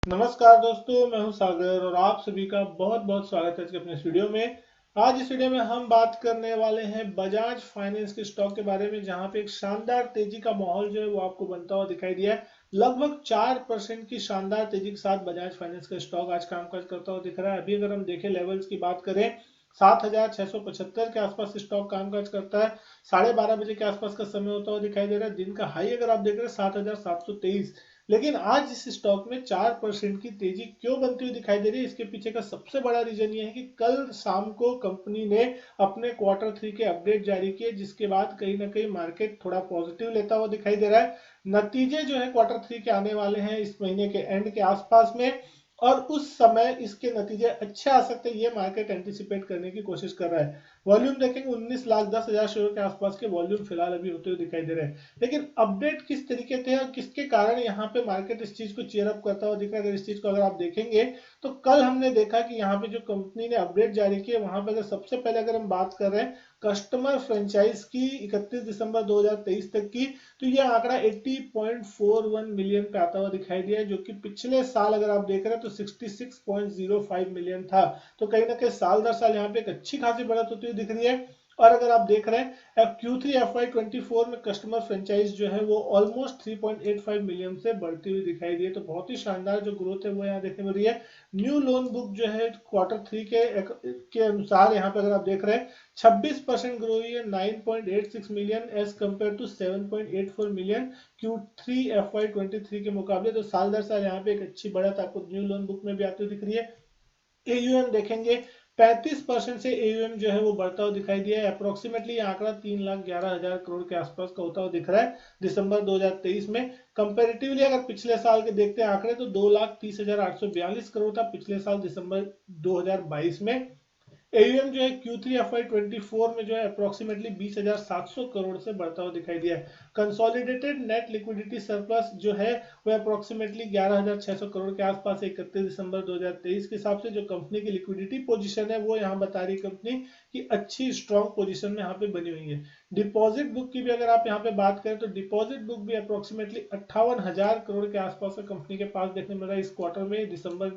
नमस्कार दोस्तों, मैं हूं सागर और आप सभी का बहुत बहुत स्वागत है आज के अपने इस वीडियो में। आज इस वीडियो में हम बात करने वाले हैं बजाज फाइनेंस के स्टॉक के बारे में, जहां पे एक शानदार तेजी का माहौल जो है वो आपको बनता हुआ दिखाई दिया है। लगभग 4% की शानदार तेजी के साथ बजाज फाइनेंस का स्टॉक आज कामकाज करता हुआ दिख रहा है। अभी अगर हम देखें लेवल्स की बात करें, 7,675 के आसपास स्टॉक कामकाज करता है। 12:30 बजे के आसपास का समय होता हुआ दिखाई दे रहा है। दिन का हाई अगर आप देख रहे हैं 7,723। लेकिन आज इस स्टॉक में 4% की तेजी क्यों बनती हुई दिखाई दे रही है, इसके पीछे का सबसे बड़ा रीजन ये है कि कल शाम को कंपनी ने अपने क्वार्टर 3 के अपडेट जारी किए, जिसके बाद कहीं ना कहीं मार्केट थोड़ा पॉजिटिव लेता हुआ दिखाई दे रहा है। नतीजे जो है क्वार्टर 3 के आने वाले हैं इस महीने के एंड के आसपास में, और उस समय इसके नतीजे अच्छे आ सकते हैं, ये मार्केट एंटिसिपेट करने की कोशिश कर रहा है। वॉल्यूम देखेंगे 19,10,000 शेयर के आसपास के वॉल्यूम फिलहाल अभी होते हुए दिखाई दे रहे हैं। लेकिन अपडेट किस तरीके थे और किसके कारण यहाँ पे मार्केट इस चीज को चीयर अप करता हुआ दिख रहा है, अगर इस चीज को अगर आप देखेंगे तो कल हमने देखा कि यहाँ पे जो कंपनी ने अपडेट जारी किए, वहां पे अगर सबसे पहले अगर हम बात कर रहे हैं कस्टमर फ्रेंचाइज की 31 दिसंबर 2023 तक की, तो ये आंकड़ा 80.41 मिलियन पे आता हुआ दिखाई दिया है, जो कि पिछले साल अगर आप देख रहे हैं तो 66.05 मिलियन था। तो कहीं ना कहीं साल दर साल यहाँ पे एक अच्छी खासी बढ़त होती हुई दिख रही है। और अगर आप देख रहे हैं Q3 FY24 में कस्टमर फ्रेंचाइज जो है वो ऑलमोस्ट 3.85 मिलियन से बढ़ती हुई दिखाई दी है। तो बहुत ही शानदार जो ग्रोथ है वो यहाँ देखने मिल रही है। न्यू लोन बुक जो है क्वार्टर 3 के अनुसार यहाँ पे अगर आप देख रहे हैं 26% ग्रो हुई है, 9.86 million as compare to 7.84 million Q3 FY23 के मुकाबले। तो साल दर साल यहाँ पे एक अच्छी बढ़त आपको न्यू लोन बुक में भी आती हुई दिख रही है। एयूएम देखेंगे 35% से एयूएम जो है वो बढ़ता हुआ दिखाई दिया है। अप्रोक्सीमेटली आंकड़ा 3,11,000 करोड़ के आसपास का होता हुआ दिख रहा है दिसंबर 2023 में। कंपेरेटिवली अगर पिछले साल के देखते हैं आंकड़े, तो 2,30,842 करोड़ था पिछले साल दिसंबर 2022 में। एयूएम जो है Q3 FY24 में जो है अप्रोक्सीमेटली 20,700 करोड़ से बढ़ता हुआ दिखाई दिया है। कंसोलिडेटेड नेट लिक्विडिटी सरप्लस जो है वह अप्रोक्सीमेटली 11,600 करोड़ के आसपास 31 दिसंबर 2023 के हिसाब से जो कंपनी की लिक्विडिटी पोजीशन है वो यहाँ बता रही कंपनी की अच्छी स्ट्रॉन्ग पोजीशन में यहाँ पे बनी हुई है। डिपॉजिट बुक की भी अगर आप यहाँ पे बात करें तो डिपॉजिट बुक भी अप्रोक्सीमेटली 58,000 करोड़ के आसपास कंपनी के पास देखने मिल रहा है इस क्वार्टर में, दिसंबर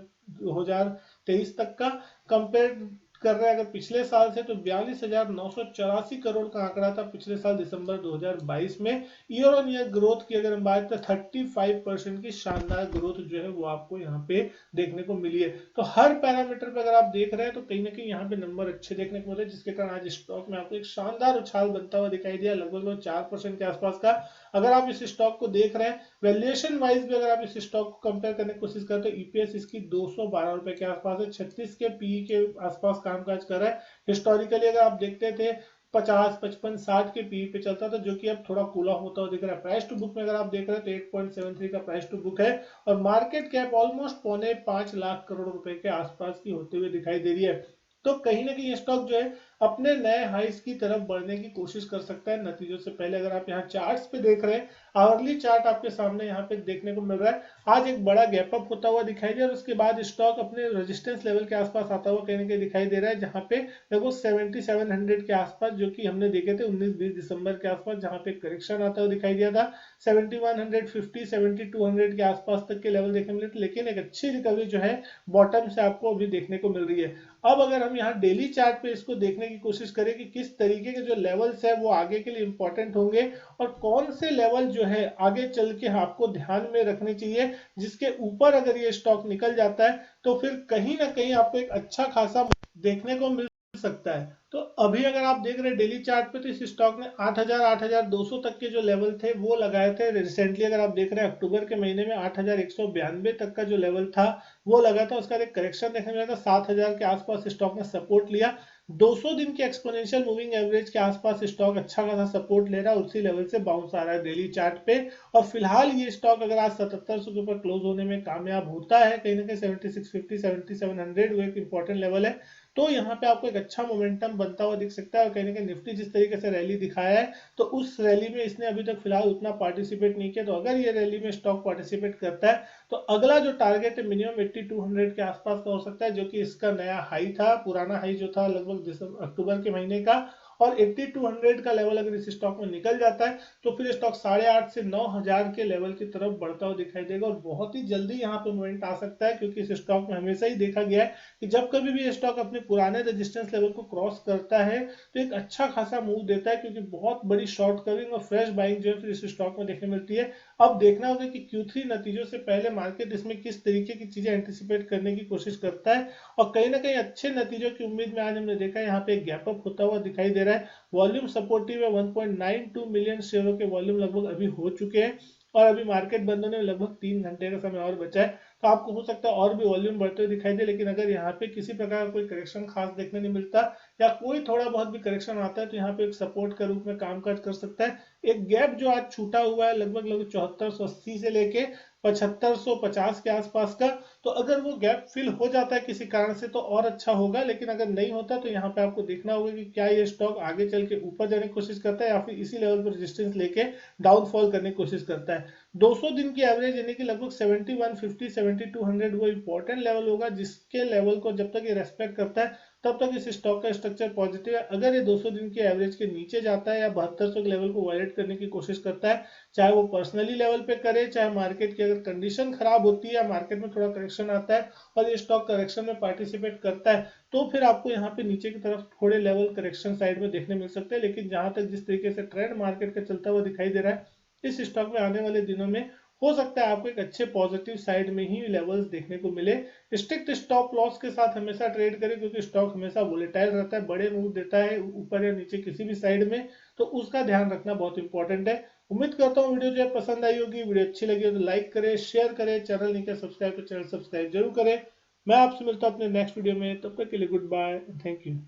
2023 तक का। कंपेयर कर रहे हैं अगर पिछले साल से, तो 42,984 करोड़ का आंकड़ा था पिछले साल दिसंबर 2022 में। ईयर ऑन ईयर ग्रोथ की अगर हम बात करें 35% की शानदार ग्रोथ जो है वो आपको यहाँ पे देखने को मिली है। तो हर पैरामीटर पे अगर आप देख रहे हैं तो कहीं ना कहीं यहाँ पे नंबर अच्छे देखने को मिल रहे हैं, जिसके कारण आज स्टॉक में आपको एक शानदार उछाल बनता हुआ दिखाई दिया, लगभग 4% के आसपास का। अगर आप इस स्टॉक को देख रहे हैं वैल्यूएशन वाइज भी, अगर आप इस स्टॉक को कंपेयर करने की कोशिश करते हैं, ईपीएस इसकी 212 रुपए के आसपास है, 36 के पीई के आसपास कामकाज कर रहा है। हिस्टोरिकली अगर आप देखते थे 50, 55, 60 के पीई पे चलता था, जो कि अब थोड़ा कूल ऑफ होता हुआ दिख रहा है। प्राइस टू बुक में अगर आप देख रहे हैं तो 8.73 का प्राइस टू बुक है, और market cap almost 4.25 lakh crore रुपए के आसपास की होते हुए दिखाई दे रही है। तो कहीं ना कहीं स्टॉक जो है अपने नए हाइस की तरफ बढ़ने की कोशिश कर सकता है नतीजों से पहले। अगर आप यहाँ चार्ट्स पे देख रहे हैं, आवरली चार्ट आपके सामने यहाँ पे देखने को मिल रहा है। आज एक बड़ा गैप अप होता हुआ दिखाई दिया और उसके बाद स्टॉक अपने रेजिस्टेंस लेवल के आसपास आता हुआ कहीं ना कहीं दिखाई दे रहा है, जहां पे लगभग 7700 के आसपास, जो कि हमने देखे थे 19-20 दिसंबर के आसपास, जहां पे करेक्शन आता हुआ दिखाई दिया था। 7150 7200 के आसपास तक के लेवल देखने मिले थे, लेकिन एक अच्छी रिकवरी जो है बॉटम से आपको अभी देखने को मिल रही है। अब अगर हम यहाँ डेली चार्ट पे इसको देखने की कोशिश करें कि किस तरीके के जो लेवल्स है वो आगे के लिए इंपॉर्टेंट होंगे, और कौन से लेवल जो है आगे चल के आपको ध्यान में रखने चाहिए, जिसके ऊपर अगर ये स्टॉक निकल जाता है तो फिर कहीं ना कहीं आपको एक अच्छा खासा देखने को मिल सकता है। तो अभी अगर आप देख रहे हैं डेली चार्ट पे, तो इस स्टॉक ने 8,000 8,200 तक के जो लेवल थे वो लगाए थे रिसेंटली। अगर आप देख रहे हैं अक्टूबर के महीने में 8,192 तक का जो लेवल था वो लगा था, उसका एक करेक्शन देखने मिला था, 7,000 के आसपास स्टॉक ने सपोर्ट लिया। 200 दिन के एक्सपोनेंशियल मूविंग एवरेज के आसपास स्टॉक अच्छा खासा सपोर्ट ले रहा है, उसी लेवल से बाउंस आ रहा है डेली चार्ट पे। और फिलहाल ये स्टॉक अगर आज 7700 के ऊपर क्लोज होने में कामयाब होता है, कहीं ना कहीं 7650 7700 वो एक इंपॉर्टेंट लेवल है, तो यहाँ पे आपको एक अच्छा मोमेंटम बनता हुआ दिख सकता है। और कहीं ना कहीं निफ्टी जिस तरीके से रैली दिखाया है, तो उस रैली में इसने अभी तक फिलहाल उतना पार्टिसिपेट नहीं किया। तो अगर ये रैली में स्टॉक पार्टिसिपेट करता है तो अगला जो टारगेट है मिनिमम 8200 के आसपास का हो सकता है, जो कि इसका नया हाई था, पुराना हाई जो था लगभग अक्टूबर के महीने का। और 8200 का लेवल अगर इस स्टॉक में निकल जाता है तो फिर स्टॉक 8,500 से 9,000 के लेवल की तरफ बढ़ता हुआ दिखाई देगा और बहुत ही जल्दी यहाँ पे मूवमेंट आ सकता है, क्योंकि इस स्टॉक में हमेशा ही देखा गया है कि जब कभी भी स्टॉक अपने पुराने रेजिस्टेंस लेवल को क्रॉस करता है तो एक अच्छा खासा मूव देता है, क्योंकि बहुत बड़ी शॉर्ट कवरिंग और फ्रेश बाइंग जो है फिर इस स्टॉक में देखने मिलती है। अब देखना होगा कि Q3 नतीजों से पहले मार्केट इसमें किस तरीके की चीजें एंटिसिपेट करने की कोशिश करता है, और कहीं ना कहीं अच्छे नतीजों की उम्मीद में आज हमने देखा है यहाँ पे एक गैप अप होता हुआ दिखाई दे रहा है। वॉल्यूम सपोर्टिव है, 1.92 मिलियन शेयरों के वॉल्यूम लगभग अभी हो चुके हैं और अभी मार्केट बंद होने में लगभग 3 घंटे का समय और बचा है, तो आपको हो सकता है और भी वॉल्यूम बढ़ते हुए दिखाई दे। लेकिन अगर यहाँ पे किसी प्रकार का कोई करेक्शन खास देखने नहीं मिलता या कोई थोड़ा बहुत भी करेक्शन आता है तो यहाँ पे एक सपोर्ट के रूप में कामकाज कर सकता है। एक गैप जो आज छूटा हुआ है लगभग 7480 से लेके 7550 के आसपास का, तो अगर वो गैप फिल हो जाता है किसी कारण से तो और अच्छा होगा, लेकिन अगर नहीं होता तो यहाँ पे आपको देखना होगा कि क्या ये स्टॉक आगे चल के ऊपर जाने की कोशिश करता है या फिर इसी लेवल पर रेजिस्टेंस लेके डाउनफॉल करने की कोशिश करता है। 200 दिन की एवरेज यानी कि लगभग 7150 7200 वो इंपॉर्टेंट लेवल होगा, जिसके लेवल को जब तक ये रेस्पेक्ट करता है तब तक इस स्टॉक का स्ट्रक्चर पॉजिटिव है। अगर ये 200 दिन की एवरेज के नीचे जाता है या 7200 के लेवल को वायलेट करने की कोशिश करता है, चाहे वो पर्सनली लेवल पे करे, चाहे मार्केट की अगर कंडीशन खराब होती है या मार्केट में थोड़ा करेक्शन आता है और ये स्टॉक करेक्शन में पार्टिसिपेट करता है, तो फिर आपको यहाँ पे नीचे की तरफ थोड़े लेवल करेक्शन साइड में देखने मिल सकते हैं। लेकिन जहां तक जिस तरीके से ट्रेंड मार्केट का चलता हुआ दिखाई दे रहा है, इस स्टॉक में आने वाले दिनों में हो सकता है आपको एक अच्छे पॉजिटिव साइड में ही लेवल्स देखने को मिले। स्ट्रिक्ट स्टॉप लॉस के साथ हमेशा ट्रेड करें, क्योंकि स्टॉक हमेशा वोलेटाइल रहता है, बड़े मूव देता है ऊपर या नीचे किसी भी साइड में, तो उसका ध्यान रखना बहुत इंपॉर्टेंट है। उम्मीद करता हूँ वीडियो जो है पसंद आई होगी। वीडियो अच्छी लगी हो तो लाइक करें, शेयर करें, चैनल नहीं किया सब्सक्राइब तो चैनल सब्सक्राइब जरूर करें। मैं आपसे मिलता हूँ अपने नेक्स्ट वीडियो में, तब तक के लिए गुड बाय, थैंक यू।